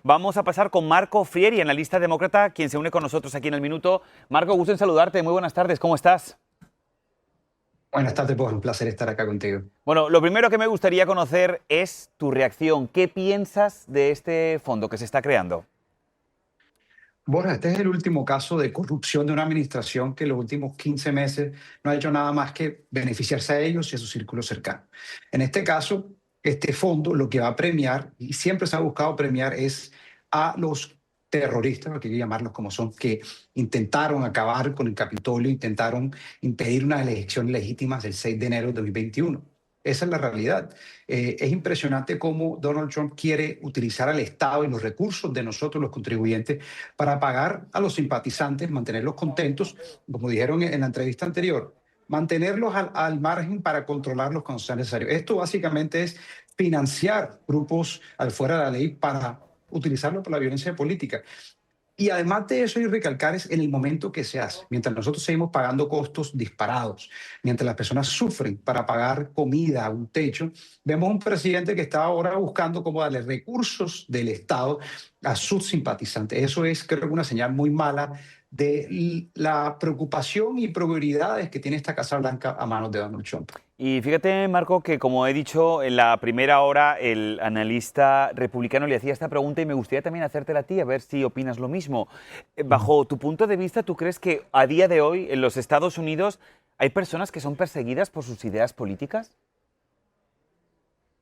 Vamos a pasar con Marco Frieri, analista demócrata, quien se une con nosotros aquí en El Minuto. Marco, gusto en saludarte. Muy buenas tardes. ¿Cómo estás? Buenas tardes, pues un placer estar acá contigo. Bueno, lo primero que me gustaría conocer es tu reacción. ¿Qué piensas de este fondo que se está creando? Borja, este es el último caso de corrupción de una administración que en los últimos 15 meses no ha hecho nada más que beneficiarse a ellos y a su círculo cercano. En este caso, este fondo lo que va a premiar, y siempre se ha buscado premiar, es a los terroristas, lo que hay que llamarlos como son, que intentaron acabar con el Capitolio, intentaron impedir unas elecciones legítimas del 6 de enero de 2021. Esa es la realidad. Es impresionante cómo Donald Trump quiere utilizar al Estado y los recursos de nosotros, los contribuyentes, para pagar a los simpatizantes, mantenerlos contentos, como dijeron en la entrevista anterior, mantenerlos al margen para controlarlos cuando sea necesario. Esto básicamente es financiar grupos al fuera de la ley para utilizarlo por la violencia política. Y además de eso, y recalcar es en el momento que se hace. Mientras nosotros seguimos pagando costos disparados, mientras las personas sufren para pagar comida, un techo, vemos un presidente que está ahora buscando cómo darle recursos del Estado a sus simpatizantes. Eso es, creo que, una señal muy mala de la preocupación y prioridades que tiene esta Casa Blanca a manos de Donald Trump. Y fíjate, Marco, que como he dicho en la primera hora, el analista republicano le hacía esta pregunta y me gustaría también hacértela a ti, a ver si opinas lo mismo. Bajo tu punto de vista, ¿tú crees que a día de hoy en los Estados Unidos hay personas que son perseguidas por sus ideas políticas?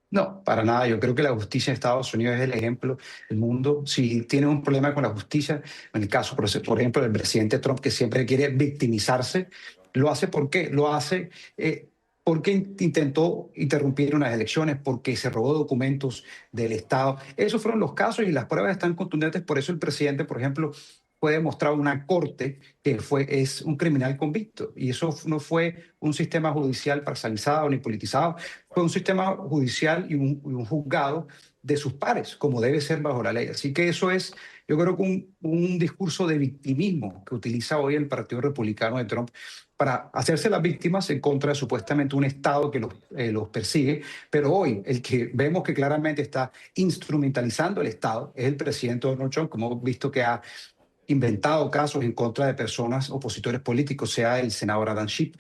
No, para nada. Yo creo que la justicia en Estados Unidos es el ejemplo del mundo. Si tienes un problema con la justicia, en el caso, por ejemplo, del presidente Trump, que siempre quiere victimizarse, lo hace ¿por qué? Lo hace porque intentó interrumpir unas elecciones, porque se robó documentos del Estado. Esos fueron los casos y las pruebas están contundentes. Por eso el presidente, por ejemplo, fue demostrado en una corte que es un criminal convicto. Y eso no fue un sistema judicial parcializado ni politizado, fue un sistema judicial y un juzgado de sus pares, como debe ser bajo la ley. Así que eso es, yo creo que un discurso de victimismo que utiliza hoy el Partido Republicano de Trump para hacerse las víctimas en contra de supuestamente un Estado que los persigue. Pero hoy el que vemos que claramente está instrumentalizando el Estado es el presidente Donald Trump, como hemos visto que ha inventado casos en contra de personas, opositores políticos, sea el senador Adam Schiff,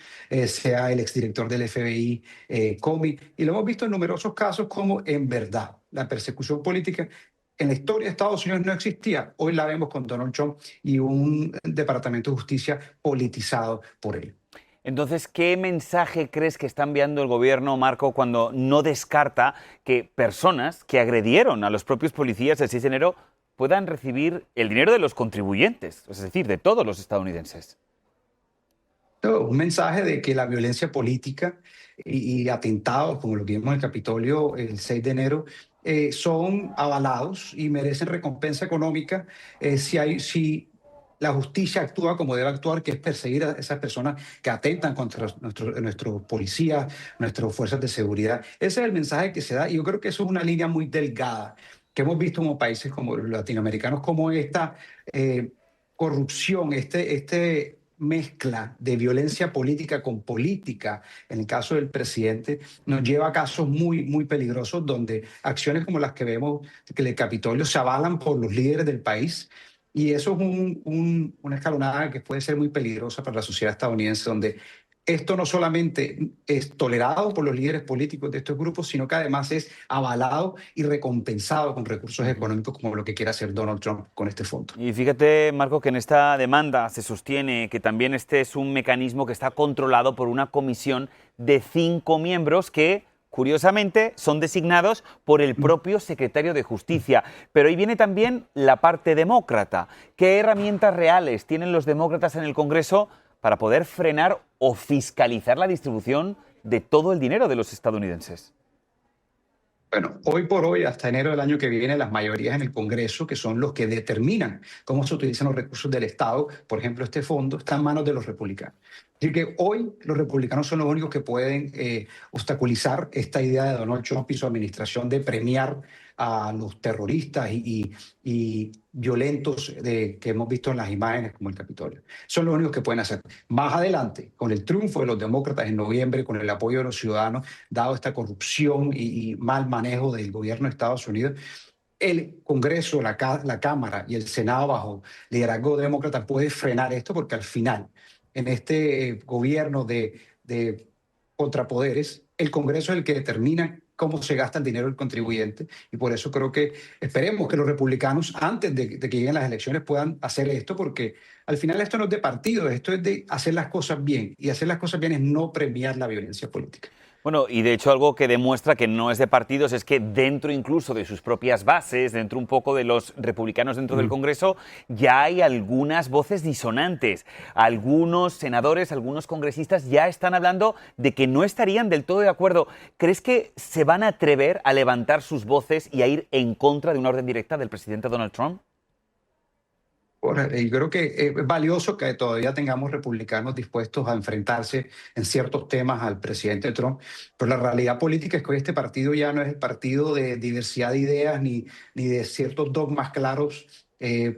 sea el exdirector del FBI, Comey, y lo hemos visto en numerosos casos como en verdad la persecución política en la historia de Estados Unidos no existía. Hoy la vemos con Donald Trump y un departamento de justicia politizado por él. Entonces, ¿qué mensaje crees que está enviando el gobierno, Marco, cuando no descarta que personas que agredieron a los propios policías el 6 de enero puedan recibir el dinero de los contribuyentes, es decir, de todos los estadounidenses? Un mensaje de que la violencia política y atentados como lo que vimos en el Capitolio el 6 de enero son avalados y merecen recompensa económica si la justicia actúa como debe actuar, que es perseguir a esas personas que atentan contra nuestros policías, nuestras fuerzas de seguridad. Ese es el mensaje que se da y yo creo que eso es una línea muy delgada que hemos visto como países como los latinoamericanos, como esta corrupción, este mezcla de violencia política con política, en el caso del presidente, nos lleva a casos muy, muy peligrosos donde acciones como las que vemos que el Capitolio se avalan por los líderes del país. Y eso es una escalonada que puede ser muy peligrosa para la sociedad estadounidense, donde esto no solamente es tolerado por los líderes políticos de estos grupos, sino que además es avalado y recompensado con recursos económicos como lo que quiere hacer Donald Trump con este fondo. Y fíjate, Marco, que en esta demanda se sostiene que también este es un mecanismo que está controlado por una comisión de 5 miembros que, curiosamente, son designados por el propio secretario de Justicia. Pero ahí viene también la parte demócrata. ¿Qué herramientas reales tienen los demócratas en el Congreso para poder frenar o fiscalizar la distribución de todo el dinero de los estadounidenses? Bueno, hoy por hoy, hasta enero del año que viene, las mayorías en el Congreso, que son los que determinan cómo se utilizan los recursos del Estado, por ejemplo, este fondo, está en manos de los republicanos. Así que hoy los republicanos son los únicos que pueden obstaculizar esta idea de Donald Trump y su administración de premiar a los terroristas y violentos que hemos visto en las imágenes como el Capitolio. Son los únicos que pueden hacer. Más adelante, con el triunfo de los demócratas en noviembre, con el apoyo de los ciudadanos, dado esta corrupción y mal manejo del gobierno de Estados Unidos, el Congreso, la Cámara y el Senado bajo liderazgo demócrata puede frenar esto, porque al final, en este gobierno de contrapoderes, el Congreso es el que determina cómo se gasta el dinero del contribuyente, y por eso creo que esperemos que los republicanos, antes de que lleguen las elecciones, puedan hacer esto, porque al final esto no es de partido, esto es de hacer las cosas bien, y hacer las cosas bien es no premiar la violencia política. Bueno, y de hecho algo que demuestra que no es de partidos es que dentro incluso de sus propias bases, dentro un poco de los republicanos dentro del Congreso, ya hay algunas voces disonantes. Algunos senadores, algunos congresistas ya están hablando de que no estarían del todo de acuerdo. ¿Crees que se van a atrever a levantar sus voces y a ir en contra de una orden directa del presidente Donald Trump? Y creo que es valioso que todavía tengamos republicanos dispuestos a enfrentarse en ciertos temas al presidente Trump, pero la realidad política es que hoy este partido ya no es el partido de diversidad de ideas ni de ciertos dogmas claros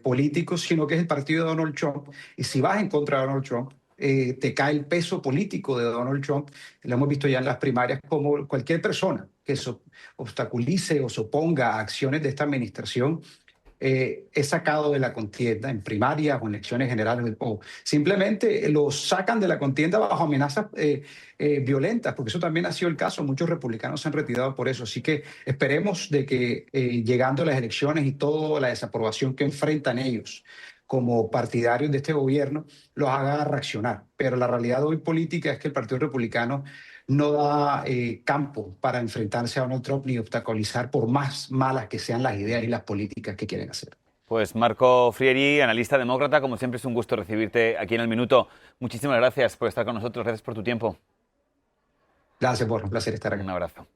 políticos, sino que es el partido de Donald Trump. Y si vas en contra de Donald Trump, te cae el peso político de Donald Trump. Lo hemos visto ya en las primarias, como cualquier persona que obstaculice o se oponga a acciones de esta administración es sacado de la contienda en primarias o en elecciones generales, o simplemente lo sacan de la contienda bajo amenazas violentas, porque eso también ha sido el caso. Muchos republicanos se han retirado por eso. Así que esperemos de que llegando a las elecciones y toda la desaprobación que enfrentan ellos como partidarios de este gobierno, los haga reaccionar. Pero la realidad hoy política es que el Partido Republicano no da campo para enfrentarse a Donald Trump ni obstaculizar, por más malas que sean las ideas y las políticas que quieren hacer. Pues Marco Frieri, analista demócrata, como siempre es un gusto recibirte aquí en El Minuto. Muchísimas gracias por estar con nosotros, gracias por tu tiempo. Gracias, por un placer estar aquí. Un abrazo.